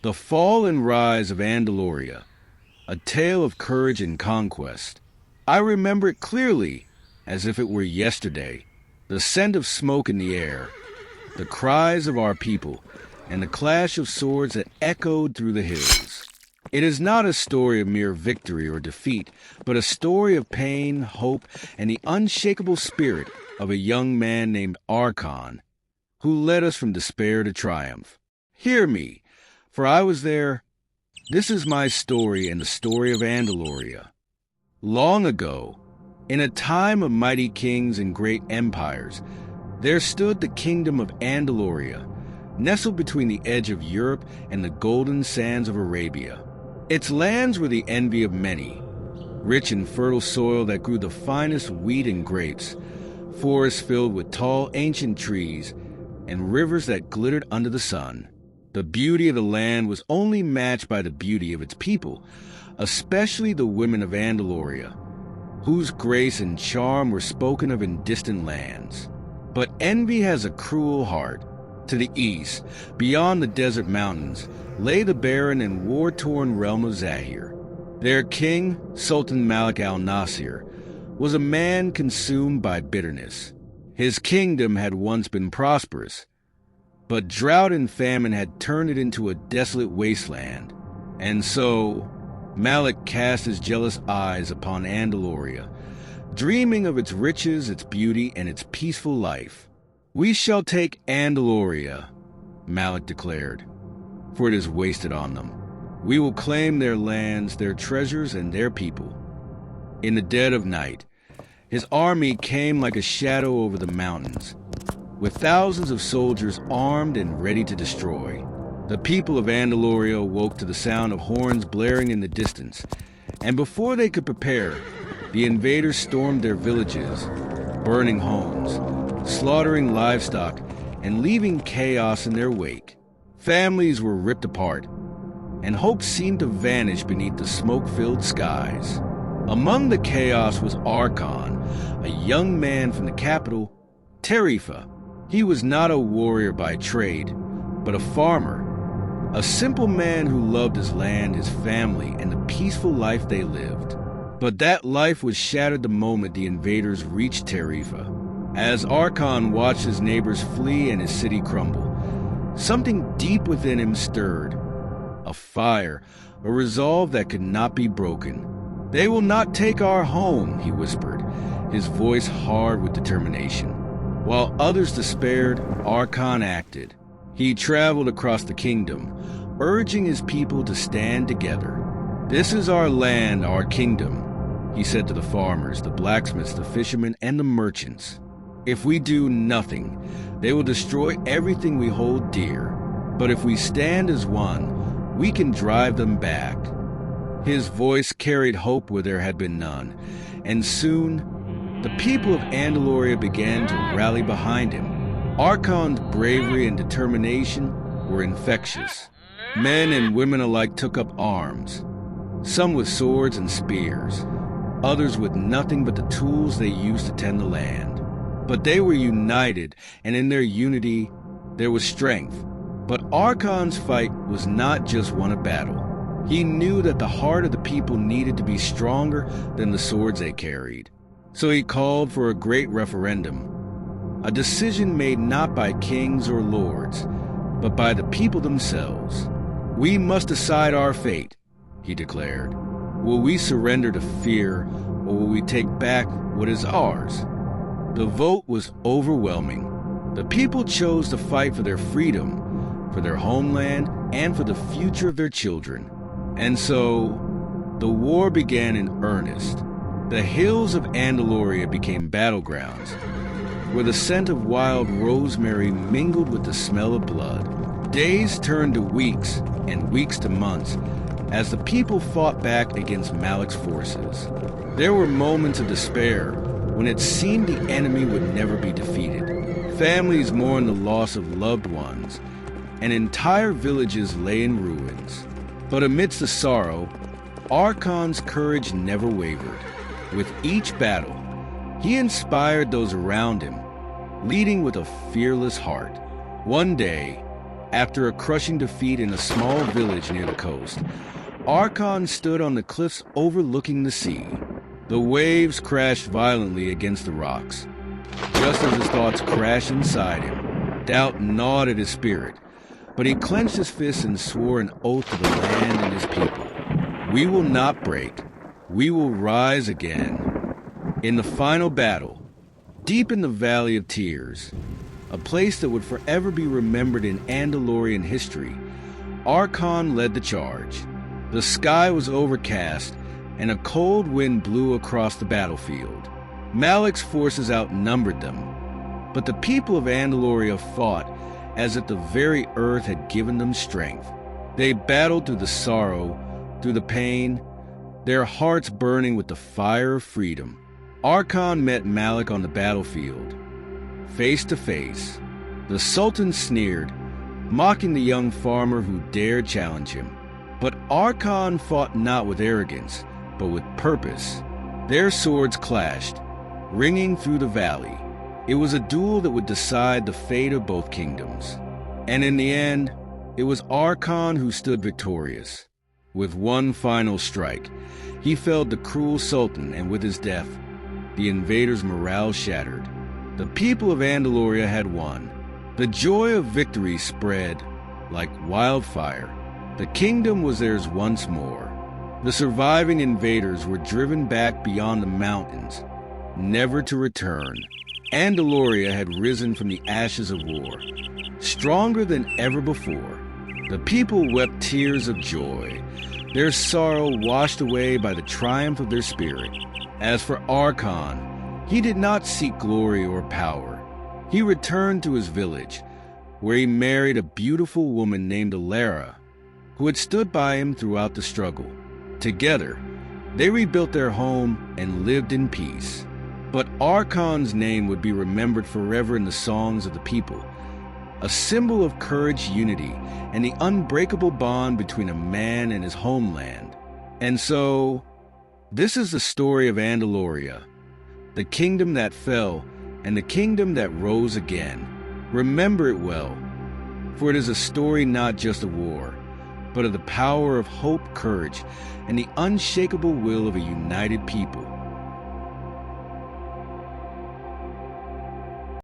The Fall and Rise of Andaloria, a tale of courage and conquest. I remember it clearly, as if it were yesterday. The scent of smoke in the air, the cries of our people, and the clash of swords that echoed through the hills. It is not a story of mere victory or defeat, but a story of pain, hope, and the unshakable spirit of a young man named Arkan, who led us from despair to triumph. Hear me, for I was there. This is my story and the story of Andaloria. Long ago, in a time of mighty kings and great empires, there stood the kingdom of Andaloria, nestled between the edge of Europe and the golden sands of Arabia. Its lands were the envy of many, rich and fertile soil that grew the finest wheat and grapes, forests filled with tall ancient trees, and rivers that glittered under the sun. The beauty of the land was only matched by the beauty of its people, especially the women of Andaloria, whose grace and charm were spoken of in distant lands. But envy has a cruel heart. To the east, beyond the desert mountains, lay the barren and war-torn realm of Zahir. Their king, Sultan Malik al-Nasir, was a man consumed by bitterness. His kingdom had once been prosperous, but drought and famine had turned it into a desolate wasteland. And so, Malik cast his jealous eyes upon Andaloria, dreaming of its riches, its beauty, and its peaceful life. "We shall take Andaloria," Malik declared, "for it is wasted on them. We will claim their lands, their treasures, and their people." In the dead of night, his army came like a shadow over the mountains, with thousands of soldiers armed and ready to destroy. The people of Andaloria woke to the sound of horns blaring in the distance, and before they could prepare, the invaders stormed their villages, burning homes, slaughtering livestock, and leaving chaos in their wake. Families were ripped apart, and hope seemed to vanish beneath the smoke-filled skies. Among the chaos was Arkan, a young man from the capital, Tarifa. He was not a warrior by trade, but a farmer, a simple man who loved his land, his family, and the peaceful life they lived. But that life was shattered the moment the invaders reached Tarifa. As Arkan watched his neighbors flee and his city crumble, something deep within him stirred. A fire, a resolve that could not be broken. "They will not take our home," he whispered, his voice hard with determination. While others despaired, Arkan acted. He traveled across the kingdom, urging his people to stand together. "This is our land, our kingdom," he said to the farmers, the blacksmiths, the fishermen, and the merchants. "If we do nothing, they will destroy everything we hold dear. But if we stand as one, we can drive them back." His voice carried hope where there had been none, and soon the people of Andaloria began to rally behind him. Arkan's bravery and determination were infectious. Men and women alike took up arms, some with swords and spears, others with nothing but the tools they used to tend the land. But they were united, and in their unity there was strength. But Arkan's fight was not just one of battle. He knew that the heart of the people needed to be stronger than the swords they carried. So he called for a great referendum, a decision made not by kings or lords, but by the people themselves. "We must decide our fate," he declared. "Will we surrender to fear, or will we take back what is ours?" The vote was overwhelming. The people chose to fight for their freedom, for their homeland, and for the future of their children. And so, the war began in earnest. The hills of Andaloria became battlegrounds, where the scent of wild rosemary mingled with the smell of blood. Days turned to weeks, and weeks to months, as the people fought back against Malik's forces. There were moments of despair, when it seemed the enemy would never be defeated. Families mourned the loss of loved ones, and entire villages lay in ruins. But amidst the sorrow, Arkan's courage never wavered. With each battle, he inspired those around him, leading with a fearless heart. One day, After a crushing defeat in a small village near the coast, Arkan stood on the cliffs overlooking the sea. The waves crashed violently against the rocks. Just as his thoughts crashed inside him, doubt gnawed at his spirit, but he clenched his fists and swore an oath to the land and his people. We will not break. We will rise again. In the final battle, deep in the Valley of Tears, a place that would forever be remembered in Andalorian history, Arkan led the charge. The sky was overcast, and a cold wind blew across the battlefield. Malik's forces outnumbered them, but the people of Andaloria fought as if the very earth had given them strength. They battled through the sorrow, through the pain, their hearts burning with the fire of freedom. Arkan met Malik on the battlefield. Face to face, the Sultan sneered, mocking the young farmer who dared challenge him. But Arkan fought not with arrogance, but with purpose. Their swords clashed, ringing through the valley. It was a duel that would decide the fate of both kingdoms. And in the end, it was Arkan who stood victorious. With one final strike, he felled the cruel Sultan, and with his death, the invaders' morale shattered. The people of Andaloria had won. The joy of victory spread like wildfire. The kingdom was theirs once more. The surviving invaders were driven back beyond the mountains, never to return. Andaloria had risen from the ashes of war, stronger than ever before. The people wept tears of joy, their sorrow washed away by the triumph of their spirit. As for Arkan, he did not seek glory or power. He returned to his village, where he married a beautiful woman named Alara, who had stood by him throughout the struggle. Together, they rebuilt their home and lived in peace. But Arkan's name would be remembered forever in the songs of the people, a symbol of courage, unity, and the unbreakable bond between a man and his homeland. And so, this is the story of Andaloria, the kingdom that fell and the kingdom that rose again. Remember it well, for it is a story not just of war, but of the power of hope, courage, and the unshakable will of a united people.